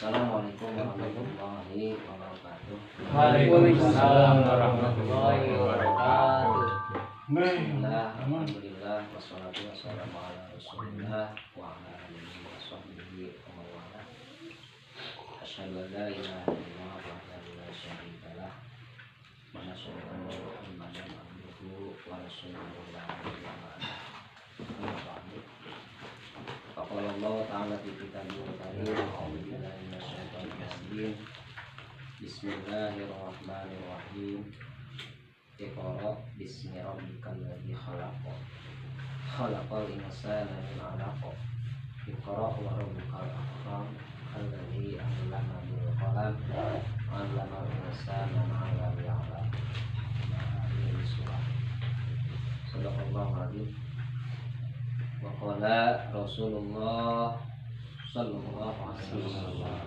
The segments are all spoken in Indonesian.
Assalamualaikum warahmatullahi wabarakatuh. Waalaikumsalam warahmatullahi wabarakatuh. Bismillah, alhamdulillah, wassalatu wassalamu ala rasulillah wa ala alihi wa sahbihi wa man wala. Asyhadu an la ilaha illallah wahdahu la syarika lah wa asyhadu anna Muhammadan abduhu wa rasuluhu la ilaha illallah. Faqala Allah ta'ala fi kitabihil karim, a'udzu billahi minasyaitonir rajim. Bismillahirrahmanirrahim. Iqra bismi rabbikal ladzi khalaq. Khalaqal insana min 'alaq. Iqra wa rabbukal akram. Alladzi 'allama bil qalam. 'allamal insana ma lam ya'lam. Sadaqallahu adzim. Wa qala Rasulullah sallallahu alaihi wasallam,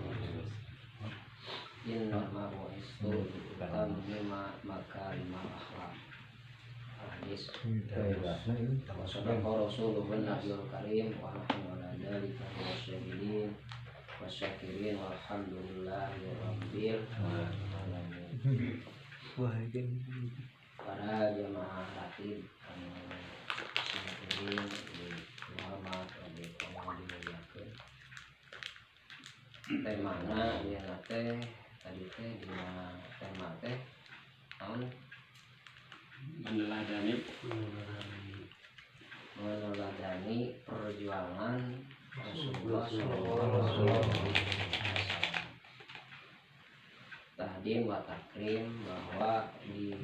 inna ma bu'istu litammima makarimah akhlaq. Hadis. Wa sadaqa Rasulullah nabiyul karim wa nahnu ala dzalika minasyahidin wasyakirin walhamdulillahi rabbil alamin. Para jemaah ratib hadirin Muhammad Allah dimuliakeun. Temana ieu teh tadi teh dina tema teh naon? Meneladani perjuangan Rasulullah sallallahu alaihi wasallam. Tahdim wa takrim bahwa di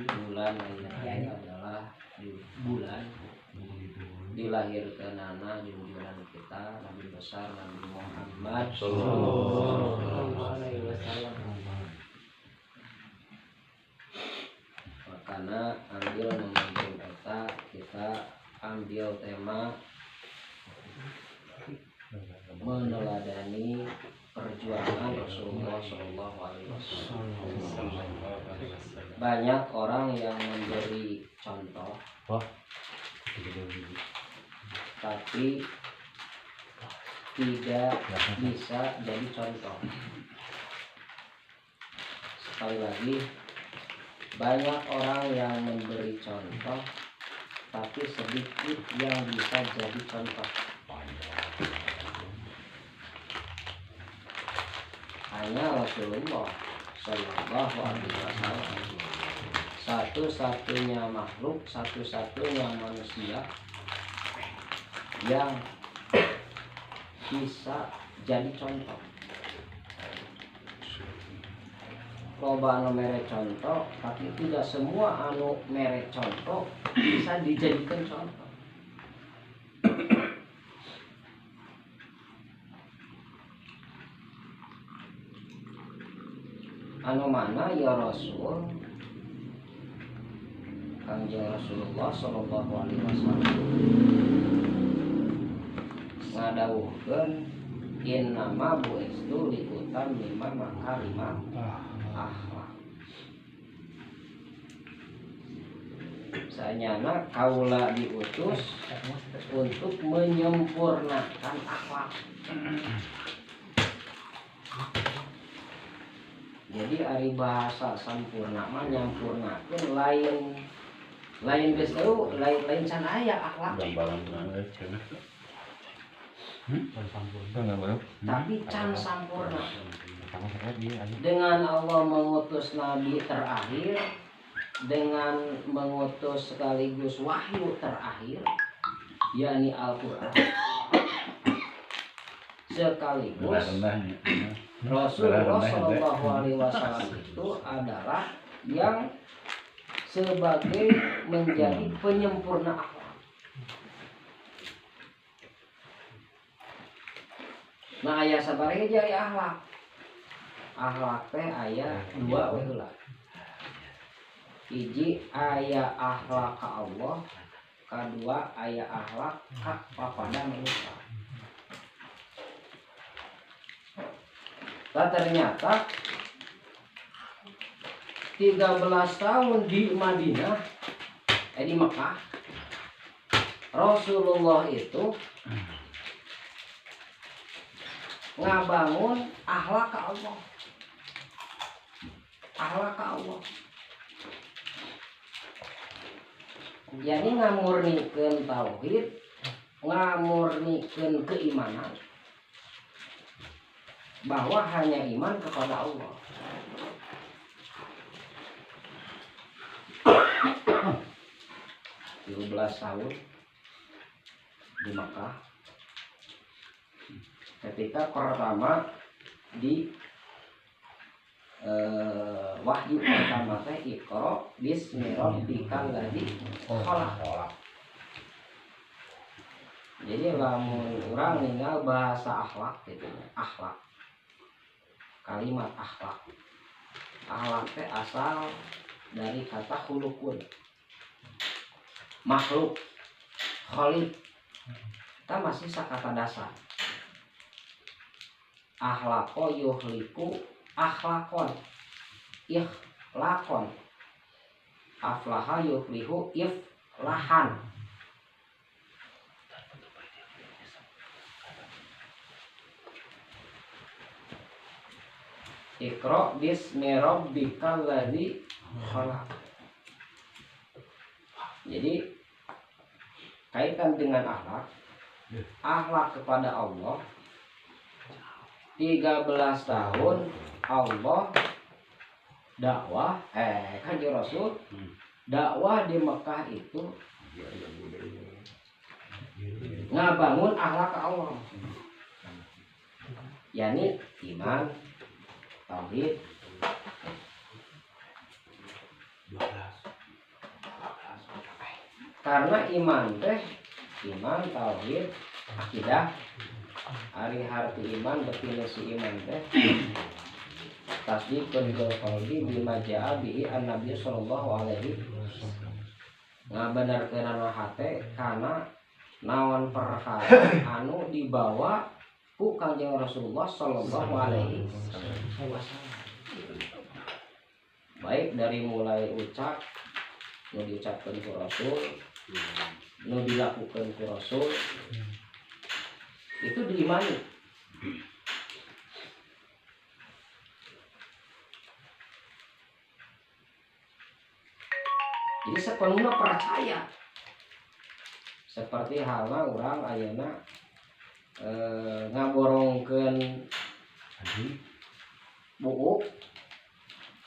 bulan ini adalah di bulan dilahirkanana junjungan kita Nabi besar Nabi Muhammad sallallahu alaihi wasallam. Makana ambil momentum eta kita ambil tema meneladani perjuangan Rasulullah sallallahu alaihi wasallam. Banyak orang yang memberi contoh, tapi tidak bisa jadi contoh. Sekali lagi, banyak orang yang memberi contoh, tapi sedikit yang bisa jadi contoh. Hanya Rasulullah sallallahu alaihi wasallam, satu-satunya makhluk, satu-satunya manusia yang bisa jadi contoh. Loba anu mere contoh, tapi tidak semua anu mere contoh bisa dijadikan contoh. Anu mana ya Rasul Kangjeng Rasulullah sallallahu alaihi wasallam ngadawuhkeun innama bu'istu litammima makarimah akhlaq. Sanyana kaula diutus untuk menyempurnakan akhlak. Jadi ari bahasa sampurna mah nyampurnakeun lain geus eueuh lain can aya akhlak. Tapi can sampurna. Dengan Allah mengutus nabi terakhir, dengan mengutus sekaligus wahyu terakhir, yakni Al-Qur'an. Sekaligus Rasulullah sallallahu alaihi wasallam itu adalah yang sebagai menjadi penyempurna akhlak. Nah, aya sabaraha jadi akhlak. Akhlak teh aya dua we heula. Hiji aya akhlak ka Allah, kadua aya akhlak ka papada manusia. Nah, ternyata 13 tahun di Madinah, di Mekah, Rasulullah itu ngabangun akhlak ka Allah. Akhlak ka Allah. Jadi ngamurnikeun tauhid, ngamurnikeun keimanan bahwa hanya iman kepada Allah. belas tahun di Makkah ketika pertama di wahyu pertama teh Iqra bismi rabbikal ladzi khalaq. Jadi lamun urang ninggal bahasa akhlak gitu, akhlak. Kalimat akhlak. Akhlak teh asal dari kata khuluqun. Makhluk, khaliq. Kita masih sakata dasar. Akhlaqo yuhliku akhlakon, ikhlakon. Aflaha yuhlihu iflahan. Iqra bismi rabbikal ladzi khalaq. Jadi kaitan dengan akhlak, akhlak kepada Allah 13 tahun Allah dakwah Kanjeng Rasul dakwah di Mekah itu ngabangun akhlak ke Allah, yakni iman, tauhid. Karena iman teh iman, tauhid, akidah, ari harti iman definisi iman teh tasdiqun bil qalbi bima jaa bihi an-nabiy sallallahu alaihi ngabenarkeun hate kana naon perkara anu dibawa ku Kanjeng Rasulullah sallallahu alaihi wasallam. Baik dari mulai ucap nu diucapkeun ku Rasul, nu dilakukan ku Rasul, itu diimani. Jadi sepenuhnya percaya. Seperti halnya orang ayeuna ngaborongkeun buuk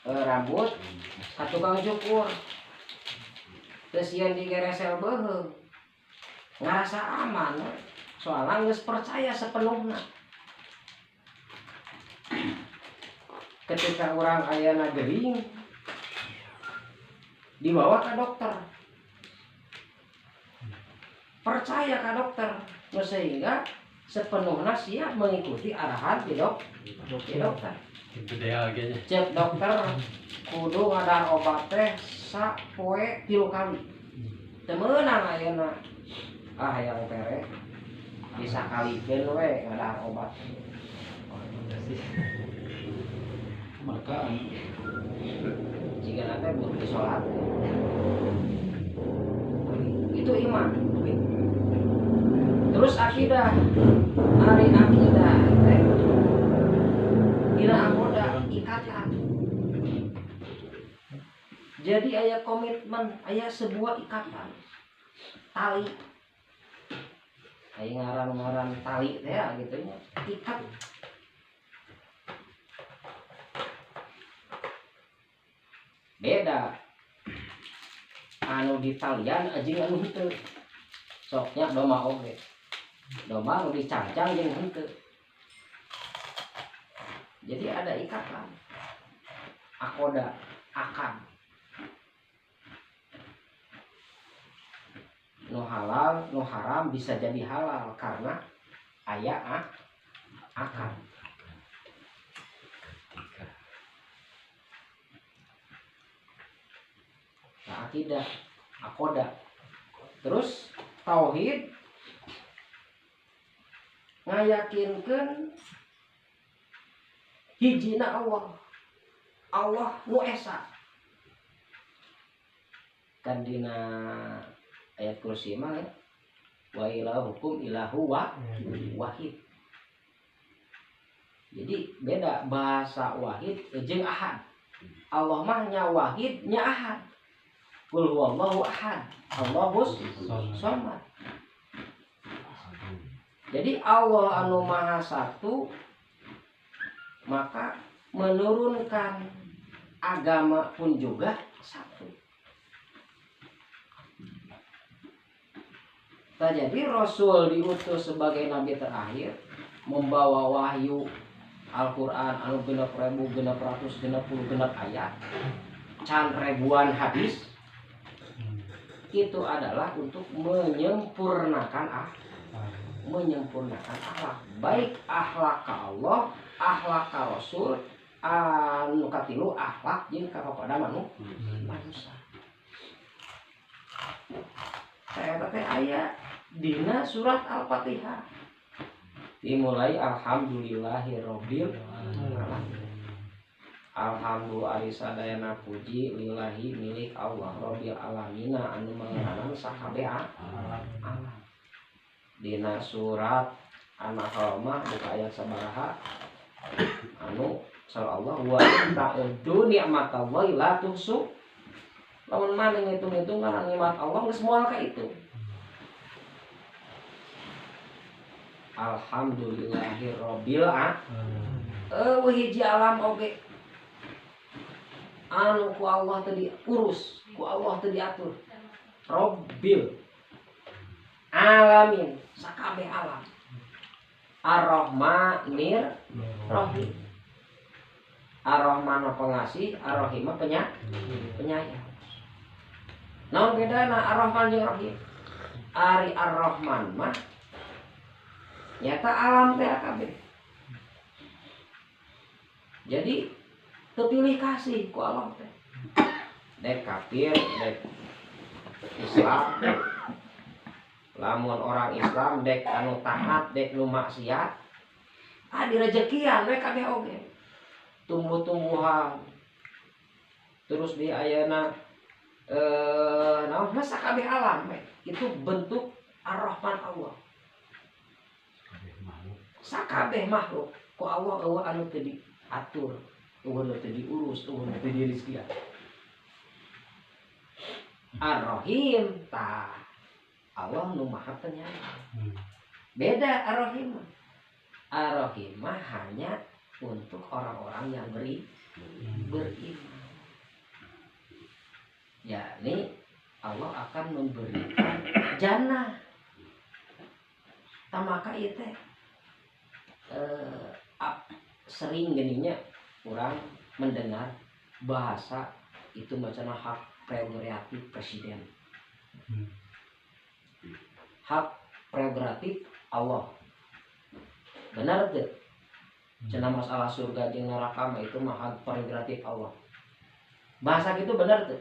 rambut ka tukang cukur. Terus yang digeresel beuheung ngarasa aman, soalnya geus percaya sepenuhnya. Ketika orang ayana gering dibawa ke dokter, percaya ke dokter, sehingga sepenuhnya siap mengikuti arahan di dokter. Cek dokter kudu ngadar obat teh sapoe 3 kali. Teu meunang ayeuna yang tere bisa kalikeun we ngadar obat. Maka jika nanti butuh sholat itu iman. Terus akidah, hari akidah dina akoda ikatan. Jadi aya komitmen, aya sebuah ikatan tali. Aya ngaran-ngaran tali teh gitu nya, ikat. Beda anu di talian jeung anu henteu. Soknya doma oge. Doma anu dicancang jeung henteu. Jadi ada ikatan. Akoda, akad. Nu halal, nu haram bisa jadi halal karena aya akad. Nah, akidah, akoda. Terus tauhid ngayakinkeun hijina Allah. Allah nu esa. Kan dina ayat kursi mah wa ilahukum ilahu wahid. Jadi beda bahasa wahid jeung ahad. Allah mah nya wahid nya ahad. Qul huwallahu ahad. Allahus somad. Jadi Allah anu maha satu maka menurunkan agama pun juga satu. Nah, jadi Rasul diutus sebagai nabi terakhir membawa wahyu Al-Quran anu 6.660 ayat can ribuan hadis itu adalah untuk menyempurnakan akhlak, baik akhlak ka Allah, akhlak ka Rasul, anu katilu akhlak jeung kepada manusia. Saya teh aya dina surat Al-Fatihah. Dimulai alhamdulillahirabbil alamin. Alhamdulillah sadayana puji lillahi milik Allah rabbil alamin anu mangaran sakabeh alam. Dina surat An-Nahl buka ayat sabaraha anu sareng Allah wa ta'uddu ni'matallahi la tuhsu. Lamun mana ngitung-ngitung kana nikmat Allah geus moal ka itu. Alhamdulillahirabbil alamin. Hiji alam oge anu ku Allah teu diurus, ku Allah teu diatur. Rabbil alamin, sakabeh alam. Ar-Rahmanir Rahim. Ar-Rahman pengasih, Ar-Rahim penyayang. Naon bedana Ar-Rahman jeung Rahim? Ari Ar-Rahman mah nyata alam teh kabeh. Jadi terpilih kasih ku Allah teh. Dek kafir, dek Islam. Lamun orang Islam dek anu taat, dek nu maksiat. Di rezekian we kabeh oge. Tumbuh-tumbuhan. Terus di ayeuna naon masa kabeh alam we. Itu bentuk Ar-Rahman Allah. Sakabeh makhluk ku Allah eueuh anu teu diatur, eueuh anu teu diurus, eueuh anu teu dirizkian. Ar-Rahim tah Allah nu maha penyayang. Beda Ar-Rahim. Ar-Rahim hanya untuk orang-orang yang beriman. Yakni Allah akan memberikan jannah. Tamaka ieu teh sering geninya orang mendengar bahasa itu macam hak prerogatif presiden, hak prerogatif Allah. Benar tuh? Cenah masalah surga jeung neraka mah itu mah hak prerogatif Allah. Bahasa gitu benar tuh?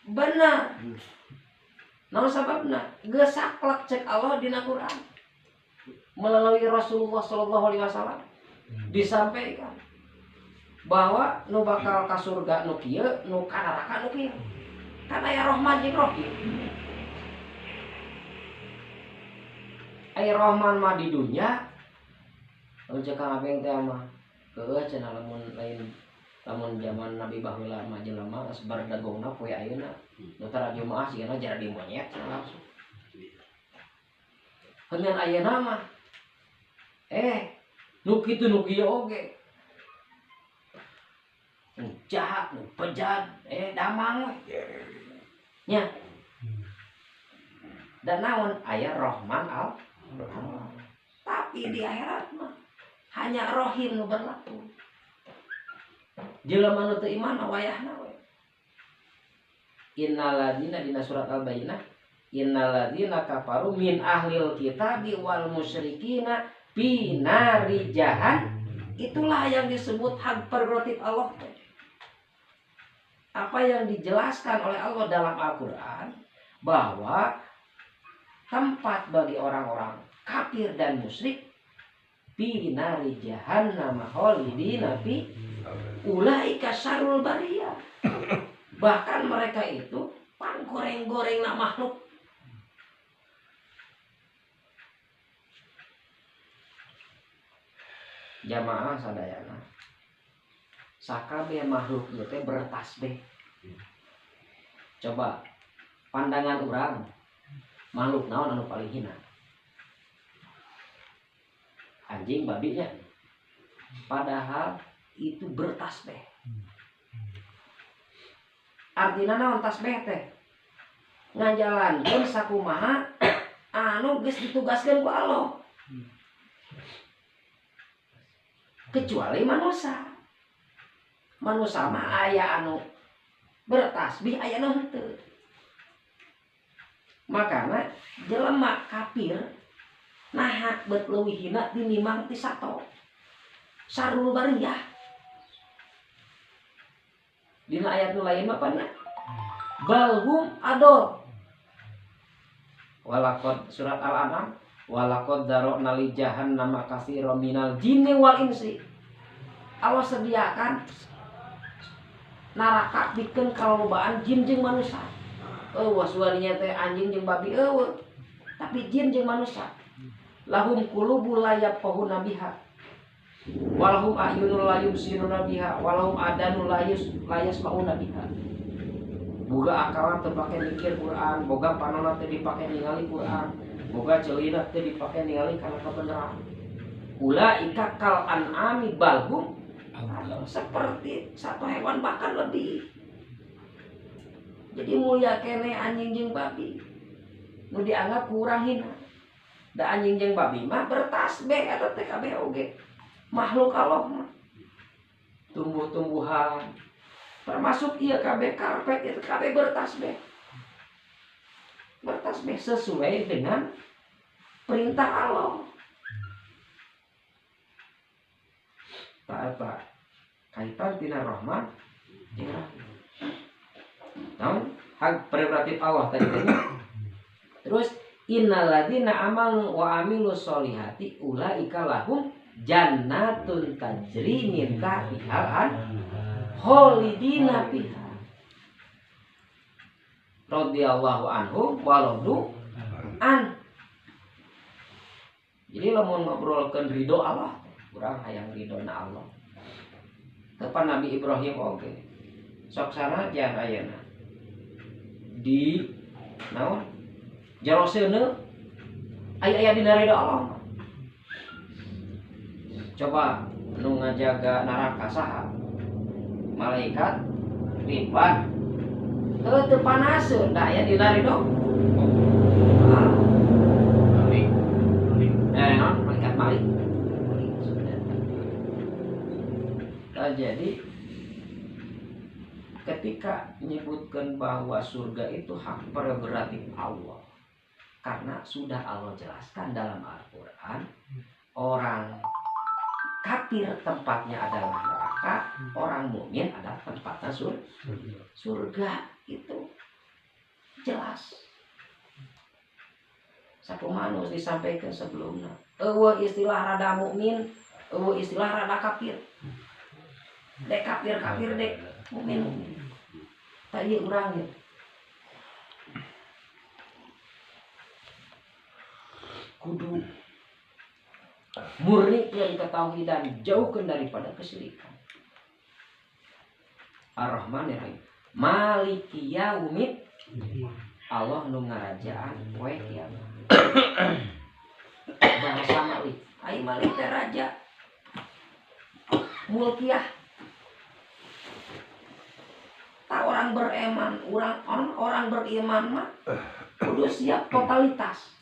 Benar. Namun sababna geus saklek cek Allah dina Quran melalui Rasulullah sallallahu alaihi wasallam disampaikan bahwa nu bakal ka surga nu kieu, nu ka neraka nu kieu. Kan aya Rahman jeung Rahim. Aya Rahman mah di dunya. Lamun cek Kang Abeng teh mah heueuh cenah lamun zaman Nabi baheula mah jelema geus bardagongna poe ayeuna. Nu tara Jumaah sigana jadi monyet langsung. Kemudian ayeuna mah nu kitu nu kieu oge. Jahat, nu bejat, damang we. Nya. Dan naon aya Rahman Allah. Tapi di akhirat mah hanya Rahim nu berlaku. Jelema nu teu iman wayahna we. Innalladzina dina surat Al-Bayyinah innalladzina kafaru min ahlil kitabi wal musyrikina fi nari jahannam. Itulah yang disebut hak prerogatif Allah. Apa yang dijelaskan oleh Allah dalam Al-Quran bahwa tempat bagi orang-orang kafir dan musyrik fi nari jahannam khalidina fi ulaika syarrul bariyah. Bahkan mereka itu panggoreng-goreng nak makhluk. jamaah sadayana sakabe makhluk ieu teh bertasbih. Coba pandangan urang makhluk naon anu paling hina? Anjing, babinya. Padahal itu bertasbih. Artina naon tasbih teh? Ngajalankeun sakumaha anu geus ditugaskeun ku Allah. Kecuali manusia. Manusia mah aya anu bertasbih, aya anu henteu. Makana jelema kafir naha bet leuwih hina tinimbang ti sato. Sarul bariyah. Dina ayat nu lain apa nya? Balhum adol. Walaqad surat Al-An'am walaqad darokna li jahannama katsiran minal jinni wal insi. Allah sediakan neraka pikeun kalobaan jin jeung manusia. Wasuaninya teh anjing jeung babi tapi jin jeung manusia. Lahum qulubul la yafqahuna biha. Walahum a'yunul la yubsiruna biha, walahum adanul la yasma'una biha. Boga akalan teu pake mikir Quran, boga panonna teu dipake ningali Quran, boga ceulina teu dipake ningali kana kebenaran. Ulaika kal an'ami balhum seperti satu hewan bahkan lebih. Jadi mulia kene anjing jeung babi. Nu dianggap kurang hina. Da anjing jeung babi mah bertasbih eta teh kabeh oge. Makhluk Allah mah. Tumbuh-tumbuhan termasuk ieu kabeh karpet itu kabeh bertasbih. Bertasbih sesuai dengan perintah Allah. Apa kaitan tina rahman jeung rahim. Namun hak prerogatif Allah tadi. Terus innalladzina amanu wa amilus solihati ulaika lahum jannatun tajri min tahtihal anhar khalidina fiha radhiyallahu anhum wa radu an. Jadi lamun ngobrolkeun ridho Allah, urang hayang ridona Allah. Tepan Nabi Ibrahim oge. Sok sanajan ayeuna di naon? Jaroseuna aya dina ridho Allah. Coba nu ngajaga neraka saha? Malaikat Ridwan. Teu panaseun da aya dina ridho. Malaikat Malik. Jadi ketika menyebutkan bahwa surga itu hak prerogatif Allah, karena sudah Allah jelaskan dalam Al-Quran, orang kafir tempatnya adalah neraka, orang mukmin adalah tempatnya surga. Itu jelas. Satu manus disampaikan sebelumnya. Istilah rada mukmin, istilah rada kafir. Dek kafir dek mukmin. Tadi urang ya. Kudu murnikan ketauhidan, jauhkan daripada kesyirikan. Ar-Rahmanir-Rahim. Maliki yaumid. Allah nu ngarajaan poe kiamat. Bahasa Malik. Ai Malik teh raja. Mulkiyah. Tak orang beriman, orang beriman mah kudu siap totalitas.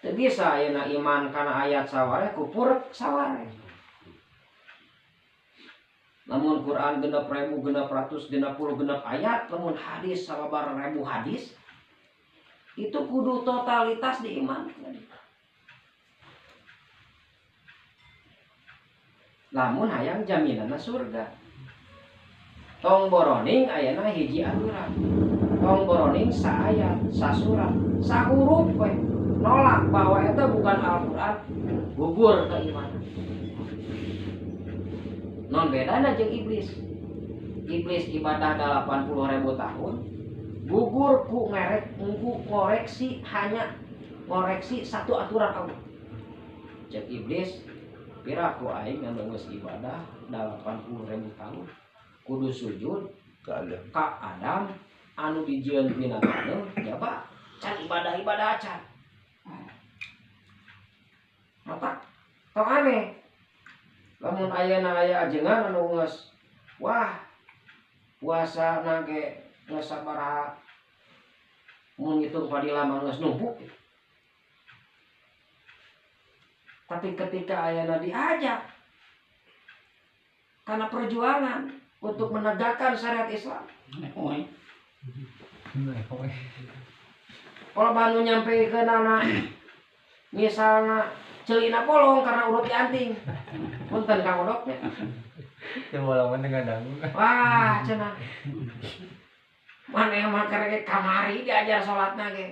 Teu bisa ayeuna iman kana ayat saware kufur saware. Lamun Quran 6.660 ayat, lamun hadis 1.000 hadis, itu kudu totalitas diimankan. Lamun hayang jaminanna surga. Tong boroning ayeuna hiji aturan. Tong boroning saayat, sasurat, sahuruf we. Nolak bahwa itu bukan Al-Quran, gugur keimanan. Non bedana jeung iblis. Iblis ibadah 80.000 tahun, gugur ku ngoreksi hanya ngoreksi satu aturan Allah. Jeung iblis piraku aing anu geus ibadah 80.000 tahun kudu sujud ka Adam anu dijieun pina taneuh jaba can ibadah can mata tong aneh lamun ayeuna aya ajengan anu geus wah puasa nage geus sabaraha mun ngitung fadilah mah geus numpuk. Tapi ketika ayeuna diajak karena perjuangan untuk menegakkan syariat Islam, kalau banu nyampe ke nana, misalnya celina polong karena udah dianting, punten kang odoknya. Cemolaman dengan dangu. Wah cenah, mana yang makan kamari diajar sholatna ge.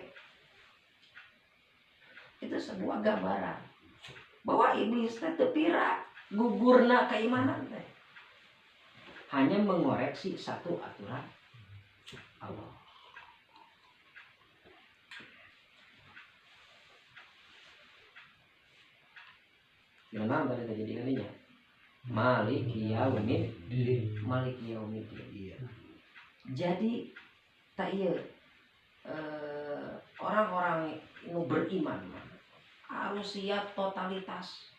Itu sebuah gambaran bahwa iblis teh teu pira gugurna keimanan teh hanya mengoreksi satu aturan Allah. Gimana tadi terjadi kalinya? Maliki yaumiddin. Maliki yaumiddin. Iya. Jadi tak iya orang-orang yang beriman harus siap totalitas.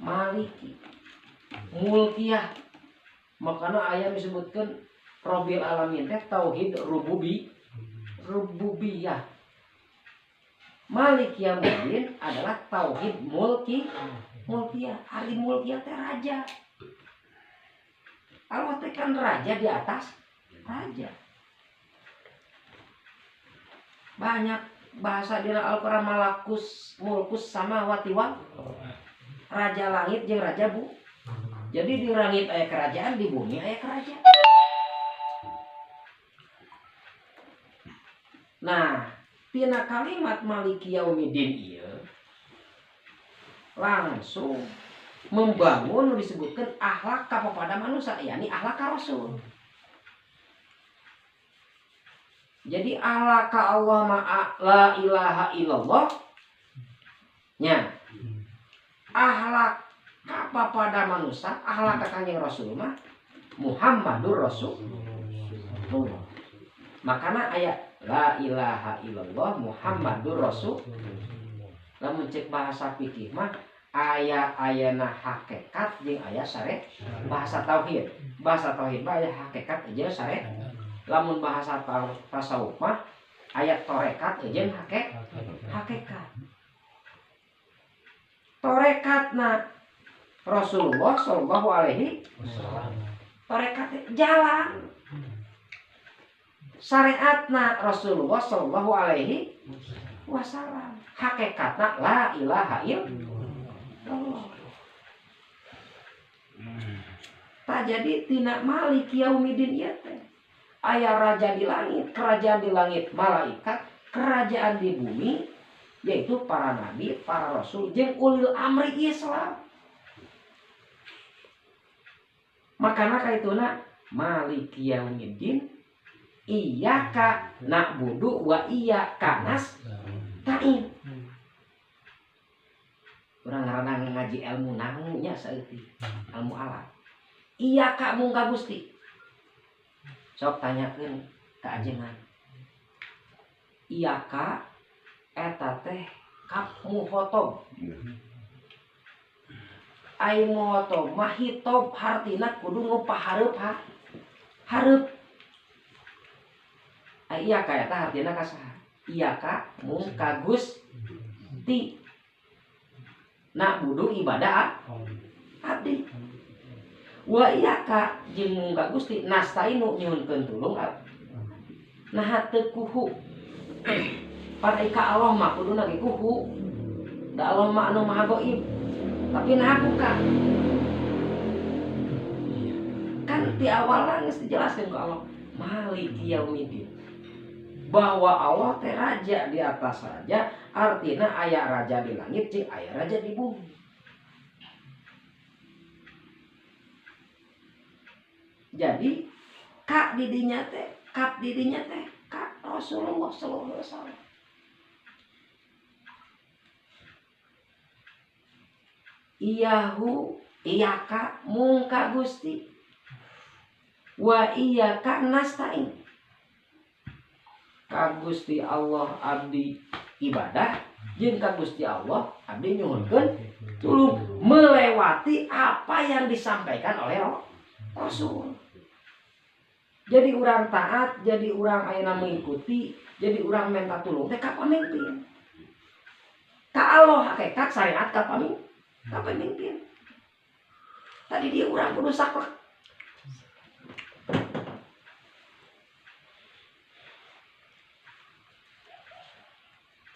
Maliki, mulkiyah. Makanya ayat disebutkan Rabbil alamin teh tauhid rububiyah. Malik yaumiddin adalah tauhid mulkiyah. Arti mulkiyah teh raja. Allah teh kan raja di atas raja. Banyak bahasa di Al-Qur'an mulkus samawati wal raja langit jeung raja bu. Jadi di langit aya kerajaan, di bumi aya kerajaan. Nah, tina kalimat maliki yaumiddin ieu langsung membangun disebutkan akhlak kepada manusia, yakni akhlak ka Rasul. Jadi akhlak ka Allah ma la ilaha illallah nya. Akhlak kepada manusia, akhlak ka Kanjeng Rasul mah Muhammadur Rasulullah. Makana ayat la ilaha illallah Muhammadur Rasul. Lamun cek bahasa fikih mah aya-ayana hakikat jeung aya syariat. Bahasa tauhid mah aya hakikat jeung syariat. Lamun bahasa tasawuf mah ayat torekat jeung hakikat. Torekatna Rasulullah sallallahu alaihi wasallam. Torekat jalan. Syariatna Rasulullah sallallahu alaihi wasallam. Hakikatna la ilaha illallah. Tak jadi tina malik yaumiddin ieu teh. Aya raja di langit, kerajaan di langit malaikat, kerajaan di bumi yaitu para nabi, para rasul jeung ulil amri Islam. Makana kaituna maliki yaumiddin iyyaka na'budu wa iyyaka nasta'in. Urang ngaranna ngaji ilmu nahwu nya saeutik, ilmu alat. Iyyaka mung ka Gusti. Sok tanyakeun ka ajengan. Iyyaka eta teh kap muhotob. Ai muhotob mah hitob hartina kudu ngupahareup hareup. Ai iyyaka eta hartina ka saha? Iyyaka mung ka Gusti. Nak budu ibadah abdi. Wa iyyaka jeung mung ka Gusti nastainu nyuhunkeun tulung nah teu kuhu. Pada ika Allah mah kudu nage kuhu. Da Allah mah anu maha gaib. Tapi nah buka. Kan di awal geus dijelaskeun ku Allah maliki yaumiddin. Bahwa Allah teh raja di atas raja, artinya aya raja di langit jeung aya raja di bumi. Jadi kap didinya teh kak Rasulullah sallallahu alaihi wasallam. iyahu iyaka mungka Gusti wa iyaka nasta'in. Ka Gusti Allah abdi ibadah jeung ka Gusti Allah abdi nyuhunkeun tulung melewati apa yang disampaikan oleh Rasul. Jadi urang taat, jadi urang ayeuna mengikuti, jadi urang minta tulung teh ka pamimpin. Ka Allah hakikat syariat ka pamimpin. Tadi dia urang kudu saklek.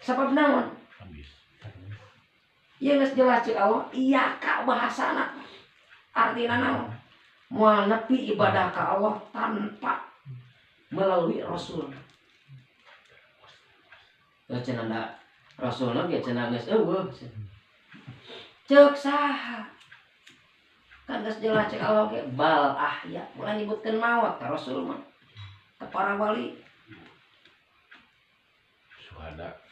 Sabab naon? Ieu geus jelas cek Allah, iya ka bahasana. Artina naon? Moal nepi ibadah ka Allah tanpa melalui Rasul. Cenah da Rasulna ge cenah geus eueuh. Ceuk saha? Kan geus jelas cek Allah ge bal ahya, ulah nyebutkeun maot ka Rasul mah. Ka para wali. Suhada.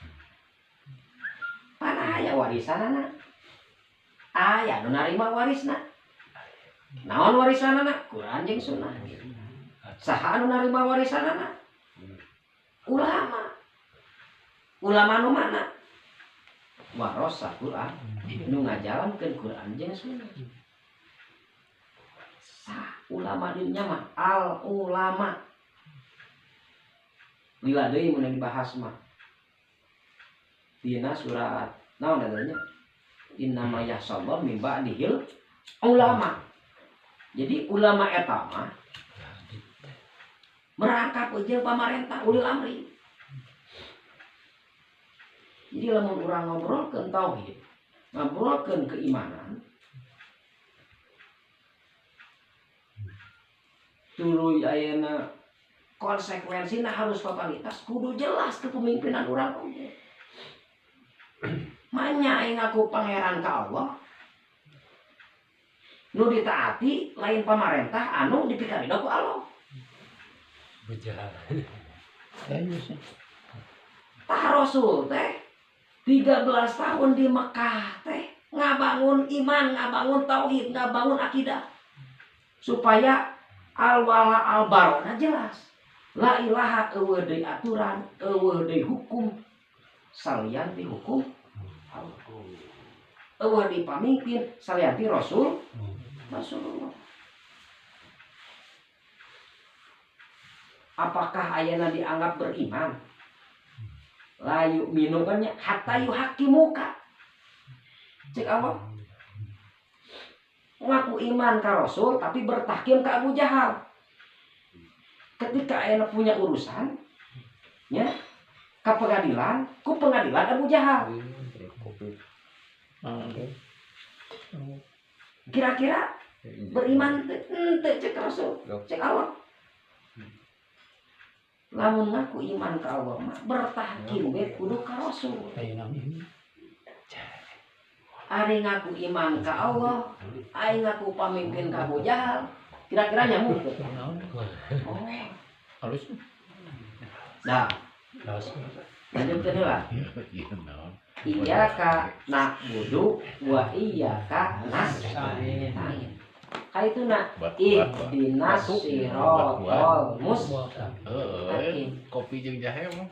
Pana aya warisanana? Aya nu narima warisna. Naon warisanana? Quran jeung Sunnah. Saha anu narima warisanana? Ulama. Ulama nu mana? Waros Quran, nu ngajalankeun Quran jeung Sunnah. Ulama dinya mah al ulama. Lila deui mun dibahas mah. Dina surat naon adanya? Innama yahsallahu min ba'dihil ulama. Jadi ulama eta mah merangkap jeung pamarentah ulil amri. Jadi lamun urang ngobrolkeun tauhid, ngobrolkeun keimanan, tuluy ayeuna konsekuensina harus totalitas kudu jelas kepemimpinan urang oge. Manya aing ngaku pangeran ka Allah. Nu ditaati lain pamarentah anu dipikaridok ku Allah. Bejalan. Tah Rasul teh 13 tahun di Mekah teh ngabangun iman, ngabangun tauhid, ngabangun akidah supaya al-wala al-barona jelas. La ilaha eueuh deui aturan, eueuh deui hukum salian ti hukum Allah. Eueuh di pamimpin salian ti Rasulullah. Apakah ayeuna dianggap beriman? La yu'minu kan hatta yuhakimuka. Cek Allah. Ngaku iman ka Rasul tapi bertahkim ka Abu Jahal. Ketika ayeuna punya urusan nya ka pengadilan, ku pengadilan Abu Jahal. Kira-kira beriman teu cek Rasul, cek Allah. Lamun ngaku iman ka Allah mah bertahkim we kudu ka Rasul. Ari ngaku iman ka Allah, ai ngaku pamimpin ka Abu Jahal. Kira-kira nyamuk teu? Oh. Halus. Nah, lanjutkeun heula. Iyyaka na'budu wa iyyaka nasta'in. Kaituna ihdinas siratal mustaqim. Kopi jeung jahe mah.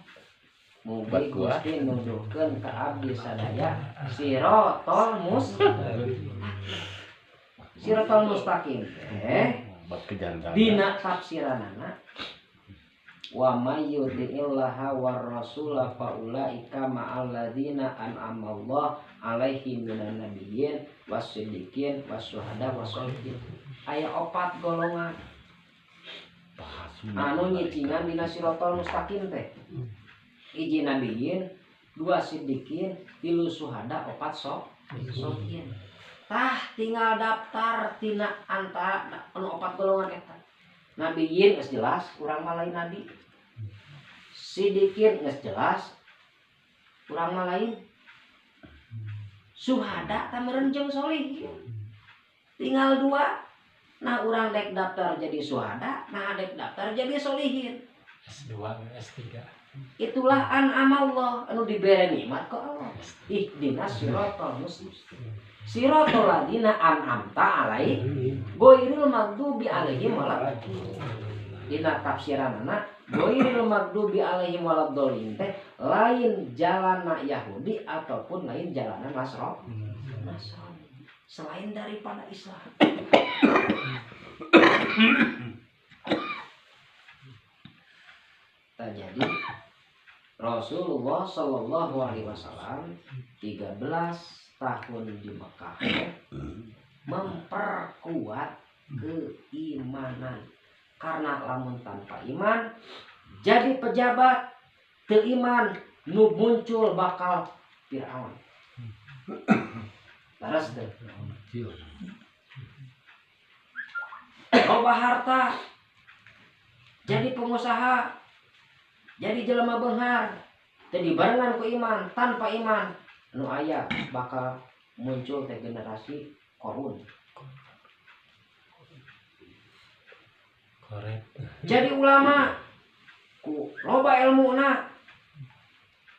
Mugi Gusti nuduhkeun ka abdi sadaya siratal mustaqim. Siratal mustaqim Bab kejantan. dina tafsiranana wa may yuti'illaha war rasula fa ulaika ma'al ladzina an'ama Allah 'alaihim minan nabiyyin wasiddiqin wasyuhada washolihin. Aya 4 golongan anu nyicingan dina siratal mustaqim teh. 1 nabiyyin, 2 siddiqin, 3 syuhada, 4 sholihin. Tah tinggal daftar tina antara anu 4 golongan eta. Nabiyyin geus jelas urang mah lain nabi. Siddiqin geus jelas urang mah lain. Syuhada tah meureun jeung sholihin. Tinggal 2. Nah urang dek daftar jadi syuhada, nah dek daftar jadi sholihin. S2 S3. itulah an'amallah anu dibere nikmat ku Allah. Ihdinas siratal mustaqim. Siratal ladzina an'amta alaihim ghairil maghdubi alaihim waladdallin. Dina tafsiranna ghairil maghdubi alaihim waladdallin teh lain jalanna Yahudi ataupun lain jalanna Nasrani. Selain daripada Islam. Jadi Rasulullah Shallallahu Alaihi Wasallam 13 tahun di Mekah memperkuat keimanan, karena lamun tanpa iman jadi pejabat teiman nu muncul bakal Firaun. Laras deh. Loba harta jadi pengusaha, jadi jelema beunghar, jadi barengan ku iman, tanpa iman nu aya bakal muncul teh generasi korun. Korek. Jadi ulama ku loba ilmuna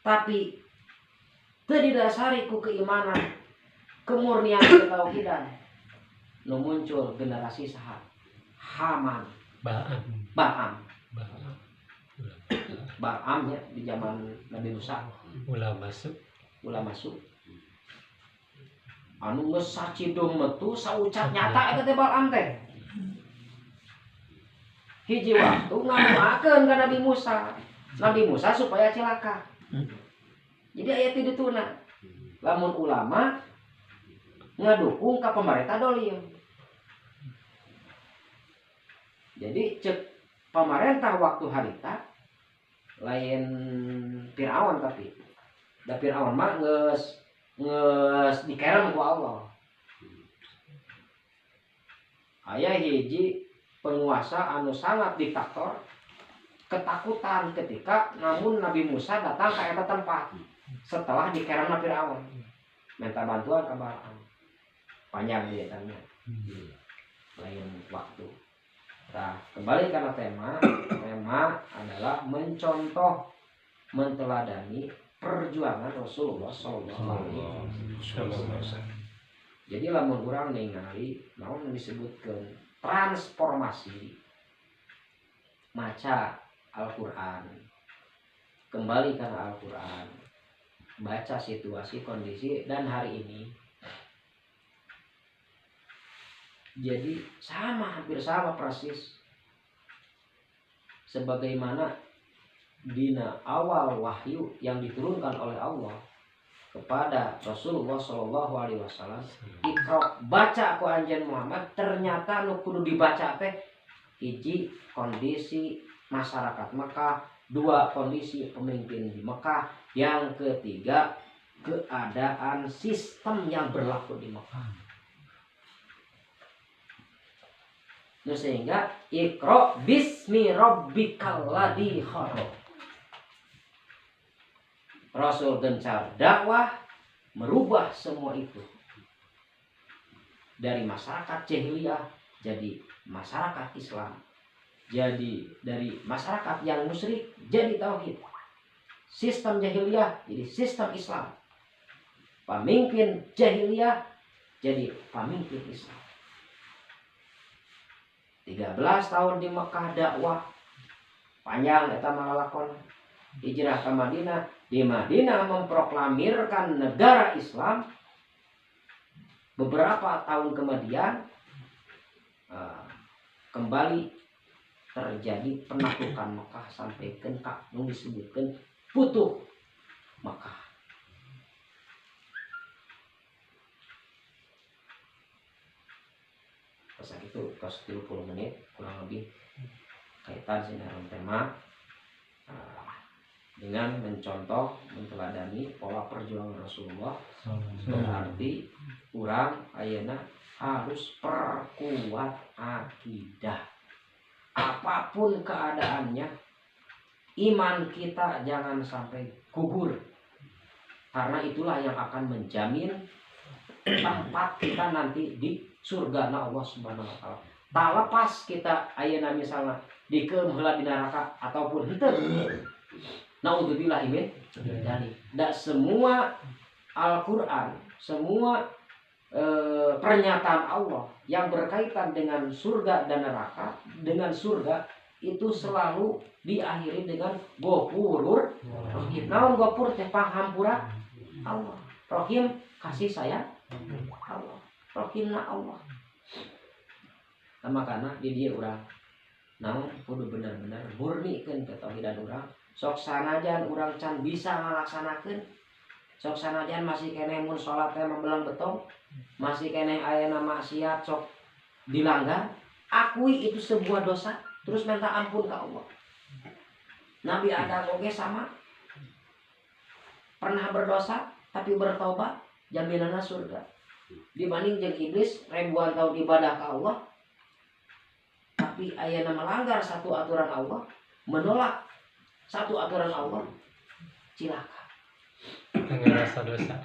tapi teu didasari ku keimanan, kemurnian ketauhidan. Nu muncul generasi saha? Haman, Ba'am ya di zaman Nabi Musa. Ulama masuk. Anu geus sacidung metu saucat nyata eta teh Ba'am teh. Hiji waktu ngamuakeun ka Nabi Musa. Nabi Musa supaya cilaka. Jadi aya ti dituna. Lamun ulama ngadukung ka pemerintah dolim. Jadi cek pemerintah waktu harita lain Firaun, tapi da Firaun mah geus dikerem ku Allah. Aya hiji penguasa anu sangat diktator ketakutan ketika namun Nabi Musa datang ke eta tempat setelah dikeremna Firaun, minta bantuan ka Balaam. Panjang dia tanya. Lain waktu. Nah, kembali karena tema adalah mencontoh, menteladani perjuangan Rasulullah Sallallahu Alaihi Wasallam. Jadi lamun urang ningali naon disebutkeun transformasi, maca Al-Quran, kembali karena Al-Quran, baca situasi kondisi dan hari ini. Jadi hampir sama persis sebagaimana dina awal wahyu yang diturunkan oleh Allah kepada Rasulullah Shallallahu Alaihi Wasallam. Iqra, baca ku anjeun Muhammad, ternyata nu kudu dibaca teh hiji kondisi masyarakat Mekah, dua kondisi pemimpin di Mekah, yang ketiga keadaan sistem yang berlaku di Mekah. Sehingga Iqra bismi rabbikal ladzi khalaq. Rasul gencar dakwah merubah semua itu dari masyarakat jahiliyah jadi masyarakat Islam, jadi dari masyarakat yang musyrik jadi tauhid, sistem jahiliyah jadi sistem Islam, pemimpin jahiliyah jadi pemimpin Islam. 13 tahun di Mekah dakwah panjang eta malalakon. Hijrah ke Madinah, di Madinah memproklamirkan negara Islam. Beberapa tahun kemudian kembali terjadi penaklukan Mekah sampai ke nu disebutkan Futuh Mekah. Pas itu pas 30 menit kurang lebih kaitan dengan tema dengan mencontoh, menteladani pola perjuangan Rasulullah. Berarti urang ayeuna harus perkuat akidah. Apapun keadaannya, iman kita jangan sampai gugur. Karena itulah yang akan menjamin tempat kita nanti di surga Allah Subhanahu wa taala. Tak lepas kita ayeuna misalnya dikeum heula di neraka ataupun henteu. Naudzubillah min dzalik. Dan semua Al-Qur'an, semua pernyataan Allah yang berkaitan dengan surga dan neraka, dengan surga itu selalu diakhiri dengan Ghafurur Rahim. Naon Ghafur teh panghampura Allah. Rahim kasih sayang Allah. Rahimna Allah. Nah, makanya di dia urang naon kudu bener-bener murnikeun ketauhidan urang. Sok sanajan urang can bisa ngalaksanakeun, sok sanajan masih keneh mun salat teh membelang betong, masih keneh aya maksiat sok dilanggar, akui itu sebuah dosa, terus minta ampun ke Allah. Nabi Adam oge sama, pernah berdosa tapi bertobat, jaminanna surga. Dibanding jeung iblis ribuan tahun ibadah ke Allah, tapi ayeuna melanggar satu aturan Allah, menolak satu aturan Allah, cilaka. Dengan rasa dosa.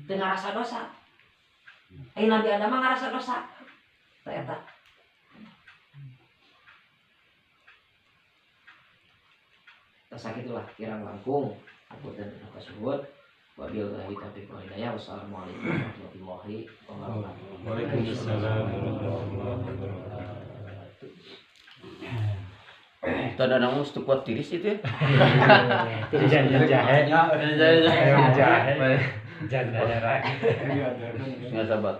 Dengan rasa dosa. Nabi Adam mah ngarasa dosa. Ternyata. Sakitulah kirang langkung aku dan aku sebut. Wabillahi taufiq wal hidayah. Wassalamualaikum warahmatullahi wabarakatuh. Waalaikumsalam warahmatullahi wabarakatuh. Tanda nama mesti kuat tiris itu ya. Jangan jahe. Jangan jahe. Jangan jahe. Nggak sabar.